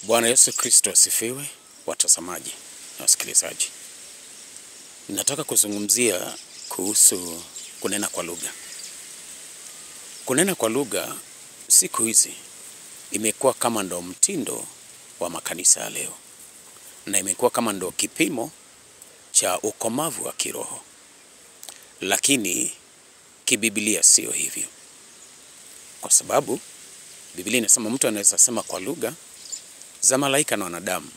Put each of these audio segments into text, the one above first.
Bwana Yesu Kristo asifiwe, watazamaji na wasikilizaji. Nataka kuzungumzia kuhusu kunena kwa lugha. Kunena kwa lugha siku hizi imekuwa kama ndo mtindo wa makanisa ya leo. Na imekuwa kama ndo kipimo cha ukomavu wa kiroho. Lakini kibiblia sio hivyo. Kwa sababu Biblia inasema mtu anaweza sema kwa lugha za malaika na wanadamu,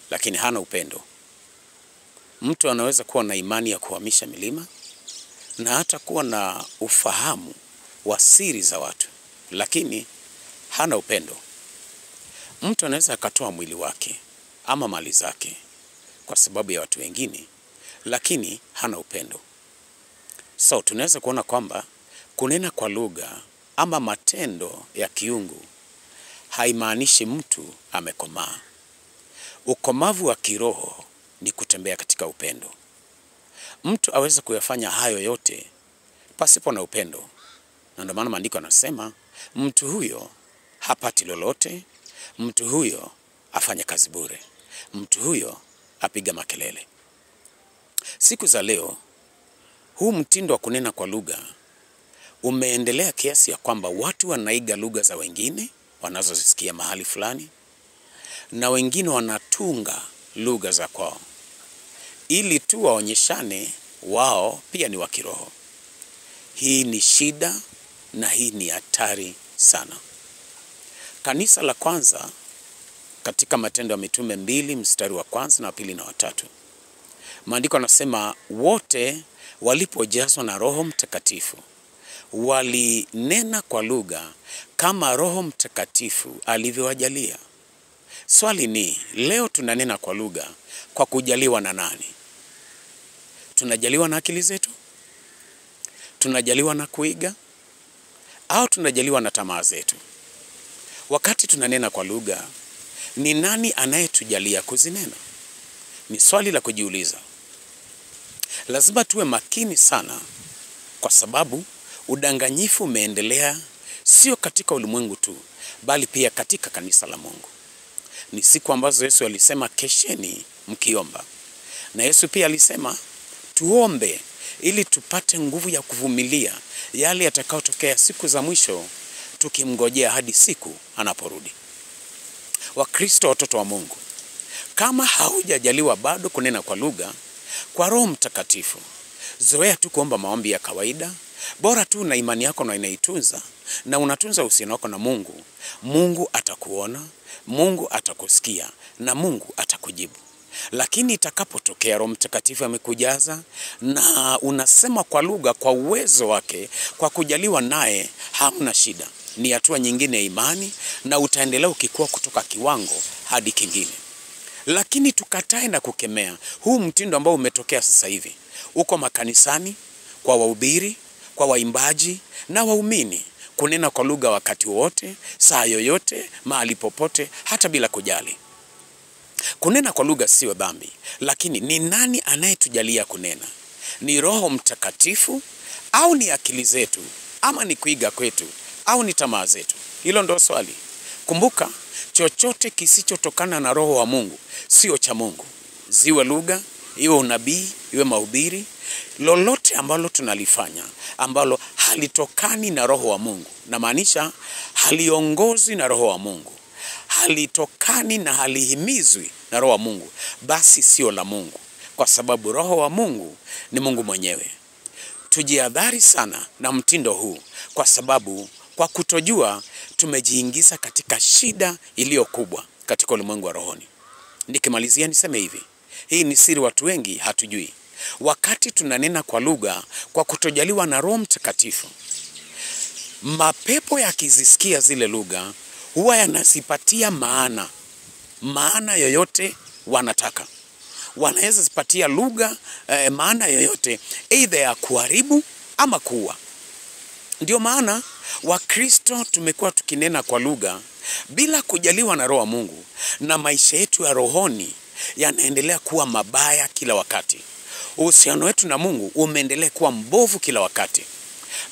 lakini hana upendo. Mtu anaweza kuwa na imani ya kuhamisha milima na hata kuwa na ufahamu wa siri za watu, lakini hana upendo. Mtu anaweza akatoa mwili wake ama mali zake kwa sababu ya watu wengine, lakini hana upendo. So tunaweza kuona kwamba kunena kwa lugha ama matendo ya kiungu haimaanishi mtu amekomaa. Ukomavu wa kiroho ni kutembea katika upendo. Mtu aweza kuyafanya hayo yote pasipo na upendo. Na ndio maana maandiko yanasema mtu huyo hapati lolote, mtu huyo afanya kazi bure, mtu huyo apiga makelele. Siku za leo huu mtindo wa kunena kwa lugha umeendelea kiasi ya kwamba watu wanaiga lugha za wengine wanazozisikia mahali fulani, na wengine wanatunga lugha za kwao ili tu waonyeshane wao pia ni wa kiroho. Hii ni shida na hii ni hatari sana. Kanisa la kwanza katika Matendo ya Mitume 2 mstari wa 1 na 2 na 3. Maandiko yanasema wote walipojazwa na Roho Mtakatifu walinena kwa lugha kama Roho Mtakatifu alivyowajalia. Swali ni, leo tunanena kwa lugha kwa kujaliwa na nani? Tunajaliwa na akili zetu? Tunajaliwa na kuiga? Au tunajaliwa na tamaa zetu? Wakati tunanena kwa lugha, ni nani anayetujalia kuzinena? Ni swali la kujiuliza. Lazima tuwe makini sana, kwa sababu udanganyifu umeendelea sio katika ulimwengu tu, bali pia katika kanisa la Mungu. Ni siku ambazo Yesu alisema kesheni mkiomba. Na Yesu pia alisema tuombe ili tupate nguvu ya kuvumilia yale yatakayotokea siku za mwisho, tukimngojea hadi siku anaporudi. Wakristo, watoto wa Mungu, kama haujajaliwa bado kunena kwa lugha kwa Roho Mtakatifu, zoea tu kuomba maombi ya kawaida. Bora tu na imani yako na inaitunza na unatunza uhusiano wako na Mungu. Mungu atakuona, Mungu atakusikia na Mungu atakujibu. Lakini itakapotokea Roho Mtakatifu amekujaza na unasema kwa lugha kwa uwezo wake, kwa kujaliwa naye, hamna shida. Ni hatua nyingine ya imani na utaendelea ukikua kutoka kiwango hadi kingine. Lakini tukatae na kukemea huu mtindo ambao umetokea sasa hivi. Uko makanisani, kwa wahubiri, kwa waimbaji na waumini, kunena kwa lugha wakati wote, saa yoyote, mahali popote, hata bila kujali. Kunena kwa lugha sio dhambi, lakini ni nani anayetujalia kunena? Ni Roho Mtakatifu au ni akili zetu, ama ni kuiga kwetu, au ni tamaa zetu? Hilo ndo swali. Kumbuka, chochote kisichotokana na Roho wa Mungu sio cha Mungu. Ziwe lugha, iwe unabii, iwe mahubiri, lolote ambalo tunalifanya ambalo halitokani na Roho wa Mungu, na maanisha haliongozwi na Roho wa Mungu, halitokani na halihimizwi na Roho wa Mungu, basi sio la Mungu, kwa sababu Roho wa Mungu ni Mungu mwenyewe. Tujihadhari sana na mtindo huu, kwa sababu kwa kutojua tumejiingiza katika shida iliyo kubwa katika ulimwengu wa rohoni. Nikimalizia niseme hivi, hii ni siri watu wengi hatujui. Wakati tunanena kwa lugha kwa kutojaliwa na Roho Mtakatifu, mapepo yakizisikia zile lugha huwa yanasipatia maana yoyote wanataka. Wanaweza zipatia lugha maana yoyote, either ya kuharibu ama kuua. Ndio maana Wakristo tumekuwa tukinena kwa lugha bila kujaliwa na Roho wa Mungu, na maisha yetu ya rohoni yanaendelea kuwa mabaya kila wakati. Uhusiano wetu na Mungu umeendelea kuwa mbovu kila wakati.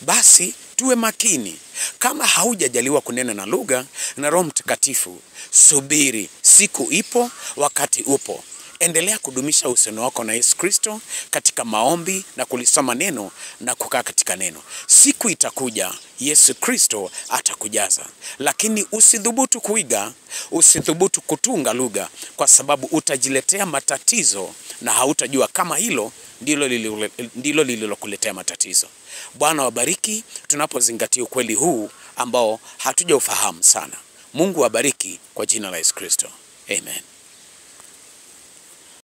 Basi tuwe makini. Kama haujajaliwa kunena na lugha na Roho Mtakatifu, subiri, siku ipo, wakati upo. Endelea kudumisha uhusiano wako na Yesu Kristo katika maombi na kulisoma neno na kukaa katika neno. Siku itakuja, Yesu Kristo atakujaza. Lakini usidhubutu kuiga, usidhubutu kutunga lugha, kwa sababu utajiletea matatizo na hautajua kama hilo ndilo lililokuletea matatizo. Bwana wabariki tunapozingatia ukweli huu ambao hatujaufahamu sana. Mungu wabariki kwa jina la Yesu Kristo. Amen.